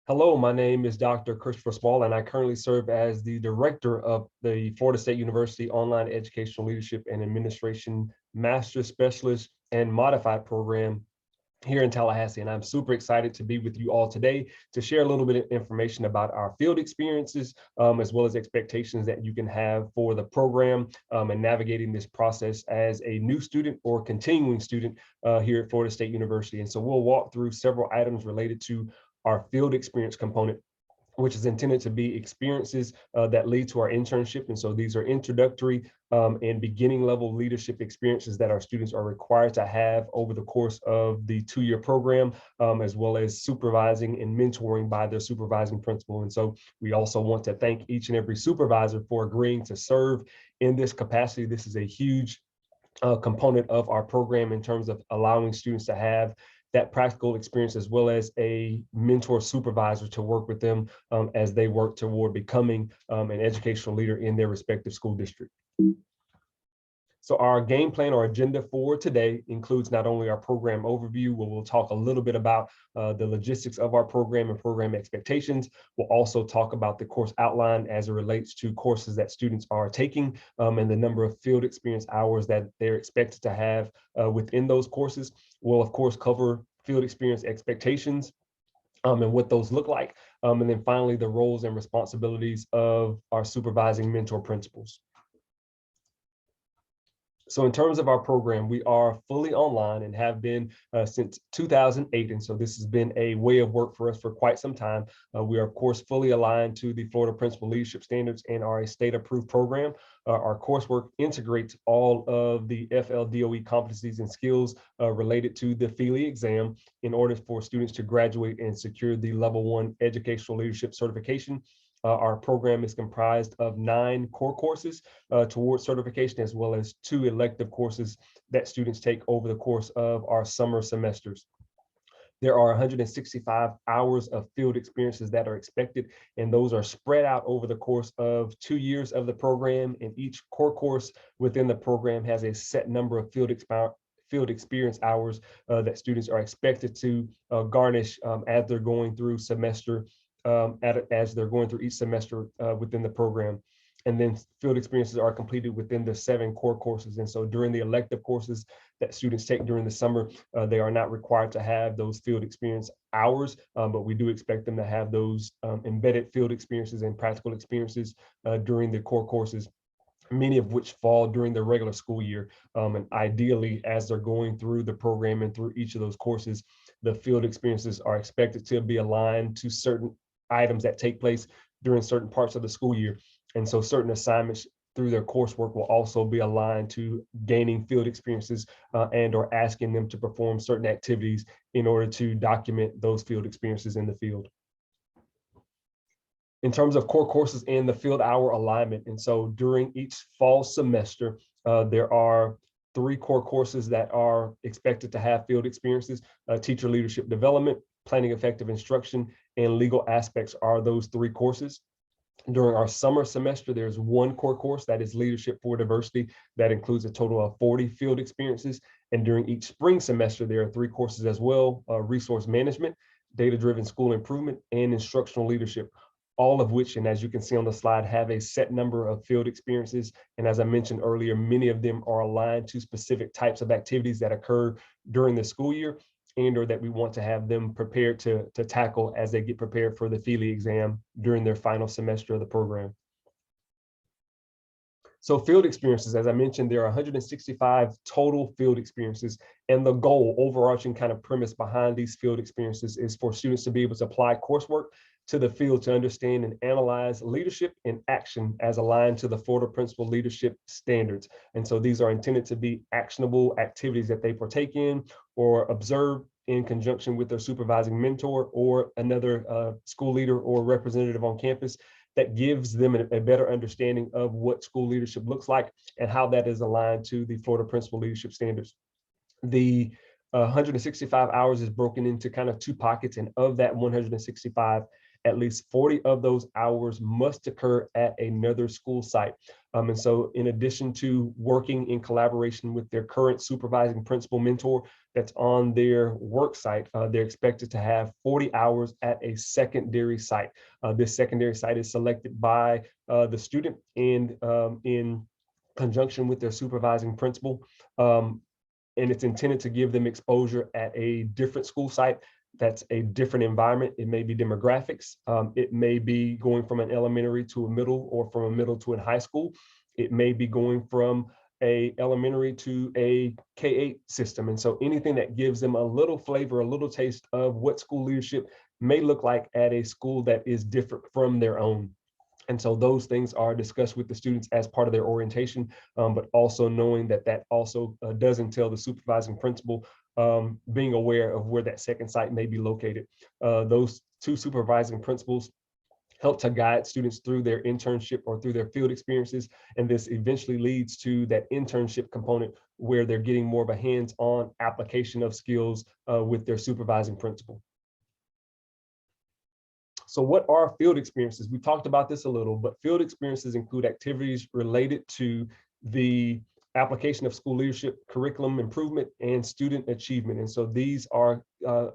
Hello, my name is Dr. Christopher Small, and I currently serve as the director of the Florida State University Online Educational Leadership and Administration Master Specialist and Modified Program here in Tallahassee. And I'm super excited to be with you all today to share a little bit of information about our field experiences, as well as expectations that you can have for the program and navigating this process as a new student or continuing student here at Florida State University. And so we'll walk through several items related to our field experience component, which is intended to be experiences that lead to our internship. And so these are introductory and beginning level leadership experiences that our students are required to have over the course of the two-year program, as well as supervising and mentoring by their supervising principal. And so we also want to thank each and every supervisor for agreeing to serve in this capacity. This is a huge component of our program in terms of allowing students to have that practical experience, as well as a mentor supervisor to work with them as they work toward becoming an educational leader in their respective school district. So our game plan or agenda for today includes not only our program overview, where we'll talk a little bit about the logistics of our program and program expectations. We'll also talk about the course outline as it relates to courses that students are taking and the number of field experience hours that they're expected to have within those courses. We'll, of course, cover field experience expectations and what those look like. And then finally, the roles and responsibilities of our supervising mentor principals. So in terms of our program, we are fully online and have been since 2008. And so this has been a way of work for us for quite some time. We are, of course, fully aligned to the Florida Principal Leadership Standards and are a state-approved program. Our coursework integrates all of the FLDOE competencies and skills related to the FELE exam in order for students to graduate and secure the Level 1 Educational Leadership Certification. Our program is comprised of 9 core courses towards certification, as well as 2 elective courses that students take over the course of our summer semesters. There are 165 hours of field experiences that are expected, and those are spread out over the course of 2 years of the program, and each core course within the program has a set number of field experience hours that students are expected to garnish as they're going through as they're going through each semester within the program. And then field experiences are completed within the 7 core courses. And so during the elective courses that students take during the summer, they are not required to have those field experience hours, but we do expect them to have those embedded field experiences and practical experiences during the core courses, many of which fall during the regular school year. And ideally, as they're going through the program and through each of those courses, the field experiences are expected to be aligned to certain items that take place during certain parts of the school year. And so certain assignments through their coursework will also be aligned to gaining field experiences and or asking them to perform certain activities in order to document those field experiences in the field. In terms of core courses and the field hour alignment, and so during each fall semester, there are 3 core courses that are expected to have field experiences. Teacher leadership development, planning effective instruction, and legal aspects are those 3 courses. During our summer semester, there's 1 core course that is leadership for diversity that includes a total of 40 field experiences. And during each spring semester, there are 3 courses as well: resource management, data-driven school improvement, and instructional leadership, all of which, and as you can see on the slide, have a set number of field experiences. And as I mentioned earlier, many of them are aligned to specific types of activities that occur during the school year and or that we want to have them prepared to tackle as they get prepared for the FELE exam during their final semester of the program. So field experiences, as I mentioned, there are 165 total field experiences, and the goal, overarching kind of premise behind these field experiences, is for students to be able to apply coursework to the field to understand and analyze leadership in action as aligned to the Florida Principal Leadership Standards. And so these are intended to be actionable activities that they partake in or observe in conjunction with their supervising mentor or another school leader or representative on campus, that gives them a better understanding of what school leadership looks like and how that is aligned to the Florida Principal Leadership Standards. The 165 hours is broken into kind of 2 pockets, and of that 165, at least 40 of those hours must occur at another school site. And so in addition to working in collaboration with their current supervising principal mentor, that's on their work site, they're expected to have 40 hours at a secondary site. This secondary site is selected by the student and in conjunction with their supervising principal. And it's intended to give them exposure at a different school site. That's a different environment. It may be demographics. It may be going from an elementary to a middle, or from a middle to a high school. It may be going from a elementary to a K-8 system. And so anything that gives them a little flavor, a little taste of what school leadership may look like at a school that is different from their own. And so those things are discussed with the students as part of their orientation, but also knowing that that also does entail the supervising principal being aware of where that second site may be located. Those two supervising principals help to guide students through their internship or through their field experiences. And this eventually leads to that internship component where they're getting more of a hands-on application of skills with their supervising principal. So what are field experiences? We talked about this a little, but field experiences include activities related to the application of school leadership, curriculum improvement, and student achievement. And so these are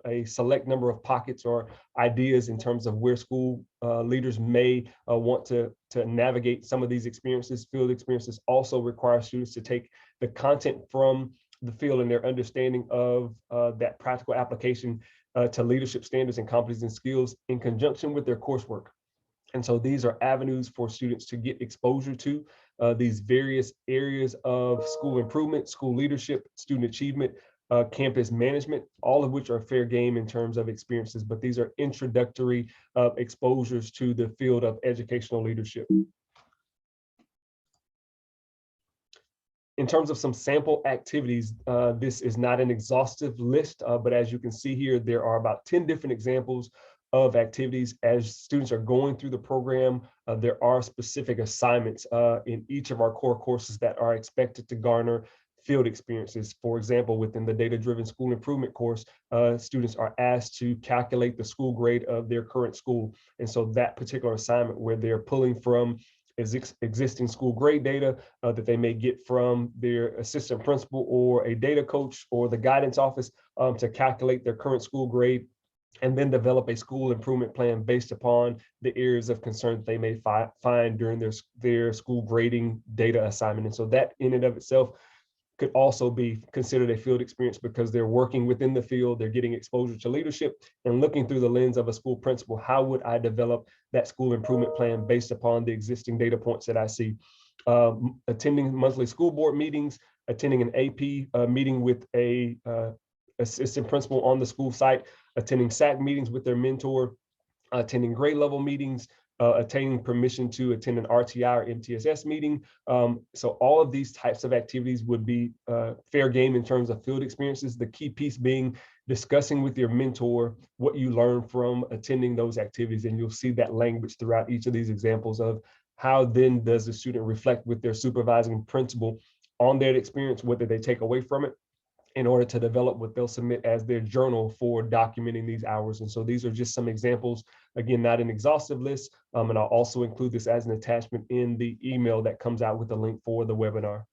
a select number of pockets or ideas in terms of where school leaders may want to navigate some of these experiences. Field experiences also require students to take the content from the field and their understanding of that practical application to leadership standards and competencies and skills in conjunction with their coursework. And so these are avenues for students to get exposure to these various areas of school improvement, school leadership, student achievement, campus management, all of which are fair game in terms of experiences, but these are introductory exposures to the field of educational leadership. In terms of some sample activities, this is not an exhaustive list, but as you can see here, there are about 10 different examples of activities. As students are going through the program, there are specific assignments in each of our core courses that are expected to garner field experiences. For example, within the data-driven school improvement course, students are asked to calculate the school grade of their current school. And so that particular assignment where they're pulling from existing school grade data that they may get from their assistant principal or a data coach or the guidance office to calculate their current school grade, and then develop a school improvement plan based upon the areas of concern that they may find during their school grading data assignment. And so that in and of itself could also be considered a field experience because they're working within the field, they're getting exposure to leadership and looking through the lens of a school principal. How would I develop that school improvement plan based upon the existing data points that I see? Attending monthly school board meetings, attending an AP meeting with a assistant principal on the school site, attending SAC meetings with their mentor, attending grade level meetings, attaining permission to attend an RTI or MTSS meeting. So all of these types of activities would be fair game in terms of field experiences. The key piece being discussing with your mentor what you learned from attending those activities. And you'll see that language throughout each of these examples of how then does the student reflect with their supervising principal on their experience, what did they take away from it, in order to develop what they'll submit as their journal for documenting these hours. And so these are just some examples, again, not an exhaustive list. And I'll also include this as an attachment in the email that comes out with the link for the webinar.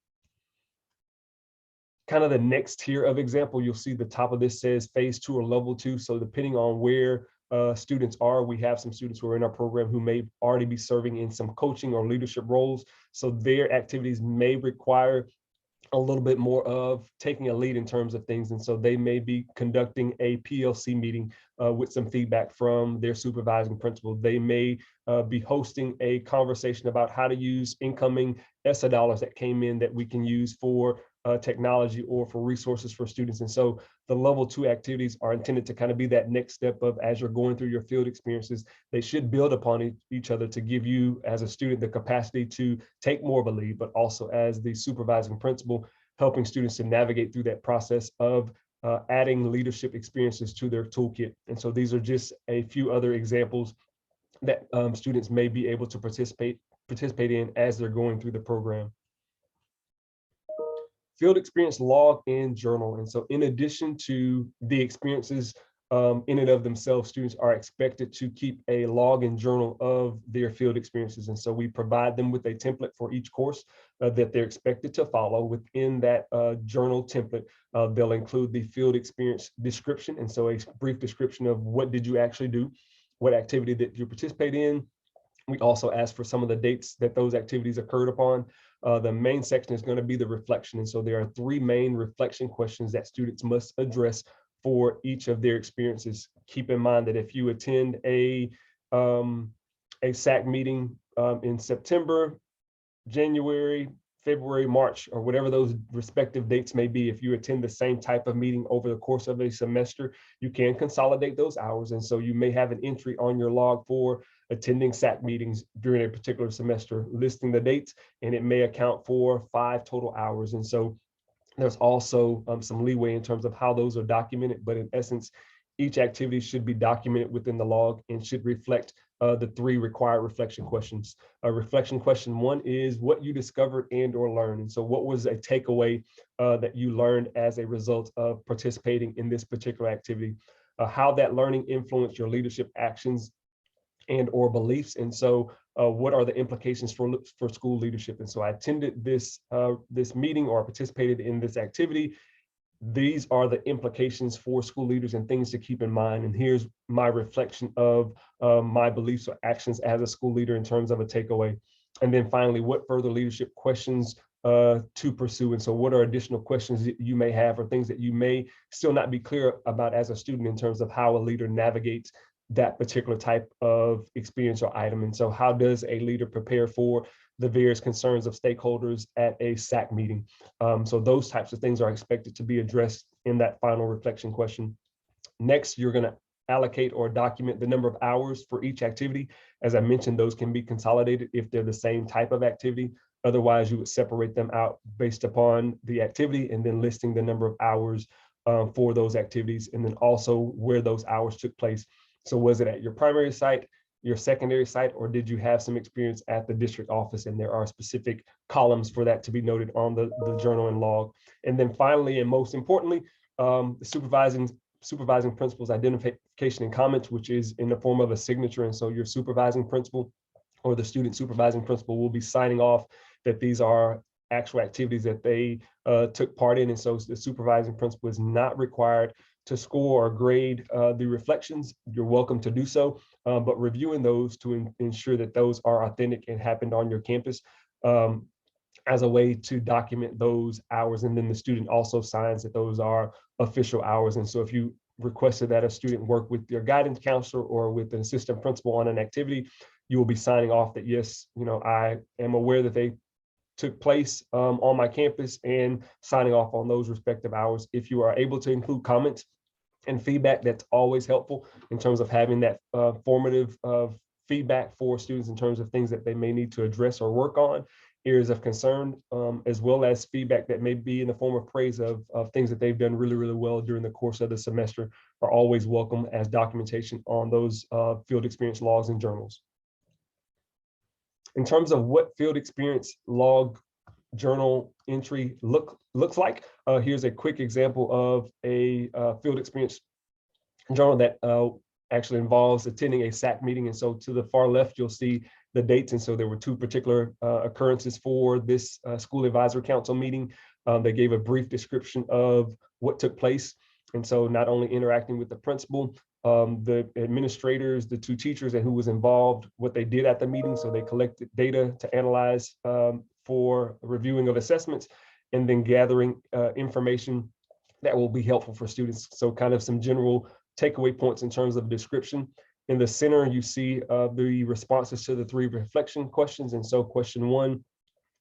Kind of the next tier of example, you'll see the top of this says phase 2 or level 2. So depending on where students are, we have some students who are in our program who may already be serving in some coaching or leadership roles. So their activities may require a little bit more of taking a lead in terms of things. And so they may be conducting a PLC meeting with some feedback from their supervising principal. They may be hosting a conversation about how to use incoming ESSA dollars that came in that we can use for technology or for resources for students. And so the level 2 activities are intended to kind of be that next step of, as you're going through your field experiences, they should build upon each other to give you as a student the capacity to take more of a lead, but also as the supervising principal, helping students to navigate through that process of adding leadership experiences to their toolkit. And so these are just a few other examples that students may be able to participate in as they're going through the program. Field experience log and journal. And so in addition to the experiences in and of themselves, students are expected to keep a log and journal of their field experiences. And so we provide them with a template for each course that they're expected to follow. Within that journal template, they'll include the field experience description. And so a brief description of what did you actually do, what activity that you participate in. We also ask for some of the dates that those activities occurred upon. The main section is going to be the reflection. And so there are 3 main reflection questions that students must address for each of their experiences. Keep in mind that if you attend a SAC meeting in September, January, February, March, or whatever those respective dates may be, if you attend the same type of meeting over the course of a semester, you can consolidate those hours. And so you may have an entry on your log for attending SAC meetings during a particular semester, listing the dates, and it may account for 5 total hours. And so there's also some leeway in terms of how those are documented, but in essence, each activity should be documented within the log and should reflect the 3 required reflection questions. Reflection question 1 is what you discovered and or learned. And so what was a takeaway that you learned as a result of participating in this particular activity? How that learning influenced your leadership actions and or beliefs. And so what are the implications for school leadership? And so I attended this meeting or participated in this activity. These are the implications for school leaders and things to keep in mind. And here's my reflection of my beliefs or actions as a school leader in terms of a takeaway. And then finally, what further leadership questions to pursue? And so what are additional questions that you may have or things that you may still not be clear about as a student in terms of how a leader navigates that particular type of experience or item? And so how does a leader prepare for the various concerns of stakeholders at a SAC meeting? So those types of things are expected to be addressed in that final reflection question. Next, you're going to allocate or document the number of hours for each activity. As I mentioned, those can be consolidated if they're the same type of activity. Otherwise, you would separate them out based upon the activity and then listing the number of hours for those activities, and then also where those hours took place. So was it at your primary site, your secondary site, or did you have some experience at the district office? And there are specific columns for that to be noted on the journal and log. And then finally, and most importantly, the supervising principal's identification and comments, which is in the form of a signature. And so your supervising principal or the student supervising principal will be signing off that these are actual activities that they took part in. And so the supervising principal is not required to score or grade the reflections. You're welcome to do so, but reviewing those to ensure that those are authentic and happened on your campus as a way to document those hours. And then the student also signs that those are official hours. And so if you requested that a student work with your guidance counselor or with an assistant principal on an activity, you will be signing off that, yes, I am aware that they took place on my campus, and signing off on those respective hours. If you are able to include comments and feedback, that's always helpful in terms of having that formative feedback for students in terms of things that they may need to address or work on, areas of concern, as well as feedback that may be in the form of praise of things that they've done really, really well during the course of the semester, are always welcome as documentation on those field experience logs and journals. In terms of what field experience log journal entry looks like, here's a quick example of a field experience journal that actually involves attending a SAC meeting. And so to the far left, you'll see the dates. And so there were 2 particular occurrences for this school advisory council meeting. They gave a brief description of what took place. And so not only interacting with the principal, the administrators, the 2 teachers, and who was involved, what they did at the meeting. So they collected data to analyze for reviewing of assessments, and then gathering information that will be helpful for students. So kind of some general takeaway points in terms of description. In the center, you see the responses to the 3 reflection questions. And so question 1,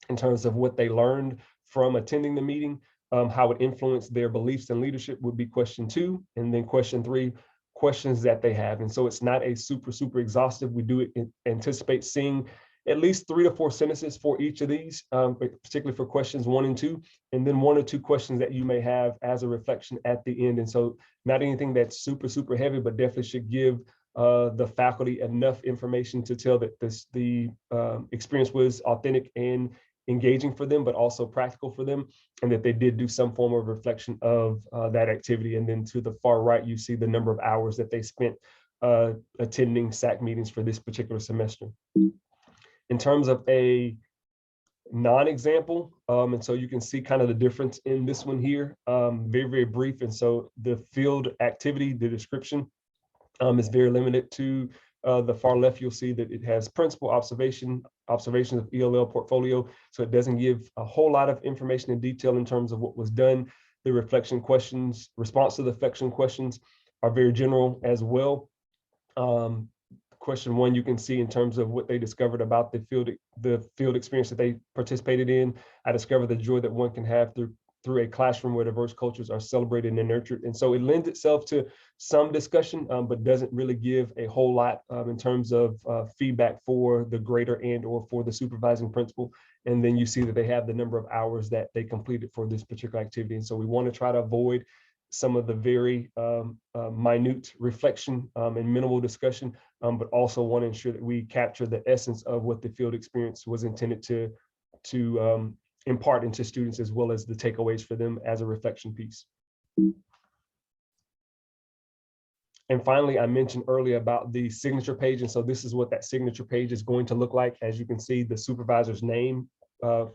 in terms of what they learned from attending the meeting, how it influenced their beliefs and leadership, would be question 2. And then question 3, questions that they have. And so it's not a super exhaustive. We do anticipate seeing at least 3 to 4 sentences for each of these, particularly for questions 1 and 2, and then 1 or 2 questions that you may have as a reflection at the end. And so not anything that's super heavy, but definitely should give the faculty enough information to tell that the experience was authentic and engaging for them, but also practical for them, and that they did do some form of reflection of that activity. And then to the far right, you see the number of hours that they spent attending SAC meetings for this particular semester. In terms of a non-example, and so you can see kind of the difference in this one here, very, very brief. And so the field activity, the description is very limited. To the far left, you'll see that it has principal observations of ELL portfolio. So it doesn't give a whole lot of information in detail in terms of what was done. The reflection questions, response to the reflection questions are very general as well. Question 1, you can see in terms of what they discovered about the field experience that they participated in. I discovered the joy that one can have through a classroom where diverse cultures are celebrated and nurtured. And so it lends itself to some discussion, but doesn't really give a whole lot in terms of feedback for the grader and or for the supervising principal. And then you see that they have the number of hours that they completed for this particular activity. And so we want to try to avoid some of the very minute reflection and minimal discussion, but also want to ensure that we capture the essence of what the field experience was intended to impart into students, as well as the takeaways for them as a reflection piece. And finally, I mentioned earlier about the signature page. And so this is what that signature page is going to look like. As you can see, the supervisor's name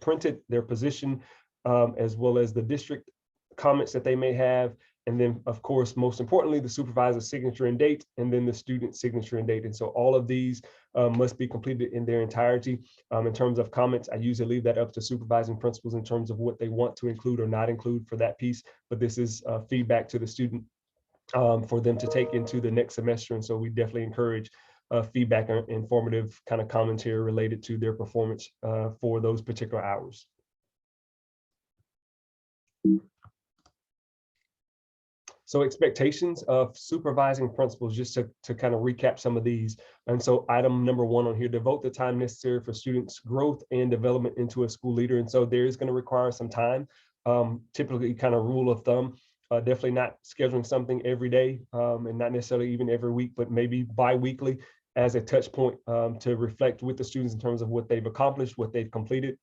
printed, their position, as well as the district comments that they may have. And then, of course, most importantly, the supervisor's signature and date, and then the student's signature and date. And so all of these must be completed in their entirety. In terms of comments, I usually leave that up to supervising principals in terms of what they want to include or not include for that piece. But this is feedback to the student for them to take into the next semester. And so we definitely encourage feedback and informative kind of commentary related to their performance for those particular hours. So expectations of supervising principals, just to kind of recap some of these. And so item number 1 on here, devote the time necessary for students' growth and development into a school leader. And so there is going to require some time, typically kind of rule of thumb, definitely not scheduling something every day and not necessarily even every week, but maybe bi-weekly as a touch point to reflect with the students in terms of what they've accomplished, what they've completed,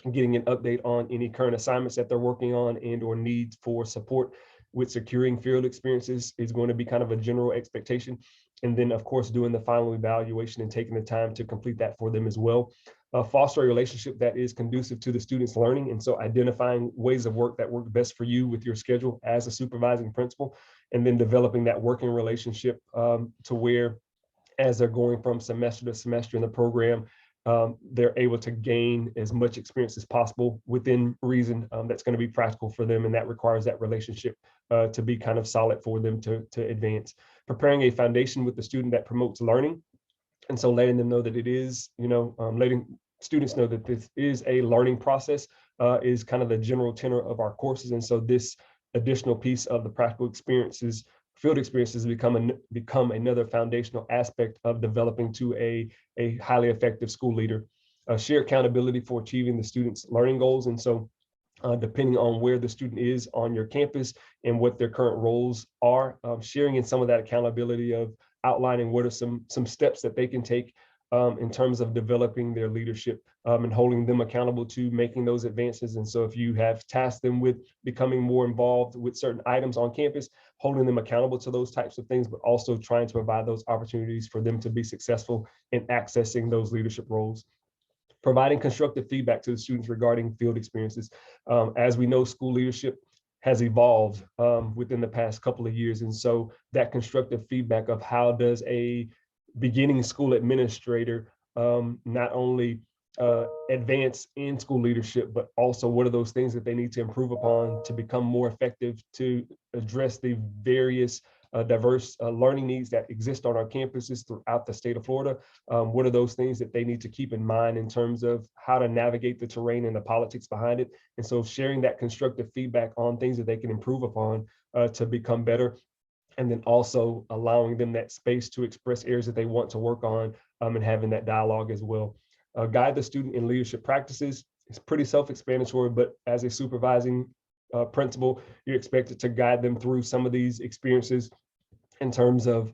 and getting an update on any current assignments that they're working on and or needs for support with securing field experiences is going to be kind of a general expectation. And then, of course, doing the final evaluation and taking the time to complete that for them as well. Foster a relationship that is conducive to the students' learning. And so identifying ways of work that work best for you with your schedule as a supervising principal, and then developing that working relationship to where, as they're going from semester to semester in the program, they're able to gain as much experience as possible within reason that's going to be practical for them. And that requires that relationship to be kind of solid for them to advance. Preparing a foundation with the student that promotes learning. And so letting them know that it is, letting students know that this is a learning process is kind of the general tenor of our courses. And so this additional piece of the practical experiences, field experiences become another foundational aspect of developing to a highly effective school leader. Share accountability for achieving the students' learning goals. And so depending on where the student is on your campus and what their current roles are, sharing in some of that accountability of outlining what are some steps that they can take in terms of developing their leadership and holding them accountable to making those advances. And so if you have tasked them with becoming more involved with certain items on campus, holding them accountable to those types of things, but also trying to provide those opportunities for them to be successful in accessing those leadership roles. Providing constructive feedback to the students regarding field experiences. As we know, school leadership has evolved within the past couple of years. And so that constructive feedback of how does a beginning school administrator not only advance in school leadership, but also what are those things that they need to improve upon to become more effective to address the various diverse learning needs that exist on our campuses throughout the state of Florida. What are those things that they need to keep in mind in terms of how to navigate the terrain and the politics behind it? And so sharing that constructive feedback on things that they can improve upon to become better, and then also allowing them that space to express areas that they want to work on and having that dialogue as well. Guide the student in leadership practices. It's pretty self-explanatory, but as a supervising principal, you're expected to guide them through some of these experiences in terms of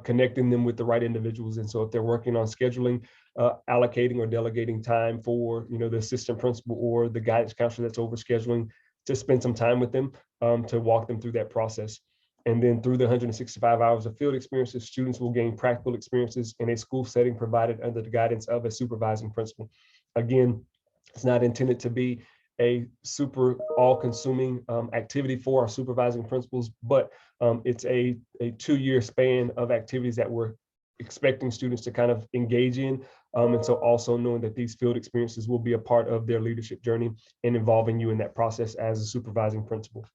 connecting them with the right individuals. And so if they're working on scheduling, allocating or delegating time for, the assistant principal or the guidance counselor that's over scheduling to spend some time with them, to walk them through that process. And then through the 165 hours of field experiences, students will gain practical experiences in a school setting provided under the guidance of a supervising principal. Again, it's not intended to be a super all-consuming activity for our supervising principals, but it's a 2-year span of activities that we're expecting students to kind of engage in. And so also knowing that these field experiences will be a part of their leadership journey and involving you in that process as a supervising principal.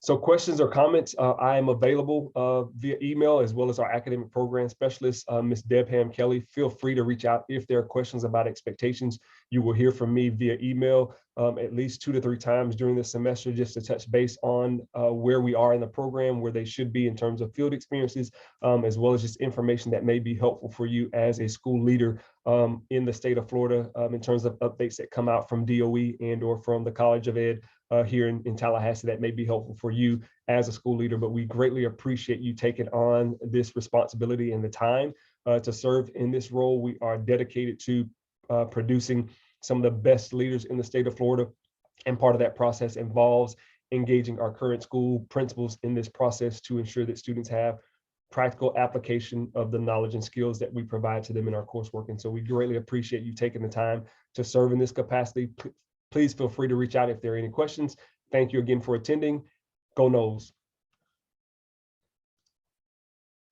So questions or comments, I am available via email, as well as our academic program specialist, Ms. Debham Kelly. Feel free to reach out if there are questions about expectations. You will hear from me via email at least 2 to 3 times during the semester, just to touch base on where we are in the program, where they should be in terms of field experiences, as well as just information that may be helpful for you as a school leader in the state of Florida, in terms of updates that come out from DOE and or from the College of Ed here in Tallahassee that may be helpful for you as a school leader. But we greatly appreciate you taking on this responsibility and the time to serve in this role. We are dedicated to producing some of the best leaders in the state of Florida. And part of that process involves engaging our current school principals in this process to ensure that students have practical application of the knowledge and skills that we provide to them in our coursework. And so we greatly appreciate you taking the time to serve in this capacity. Please feel free to reach out if there are any questions. Thank you again for attending. Go Noles.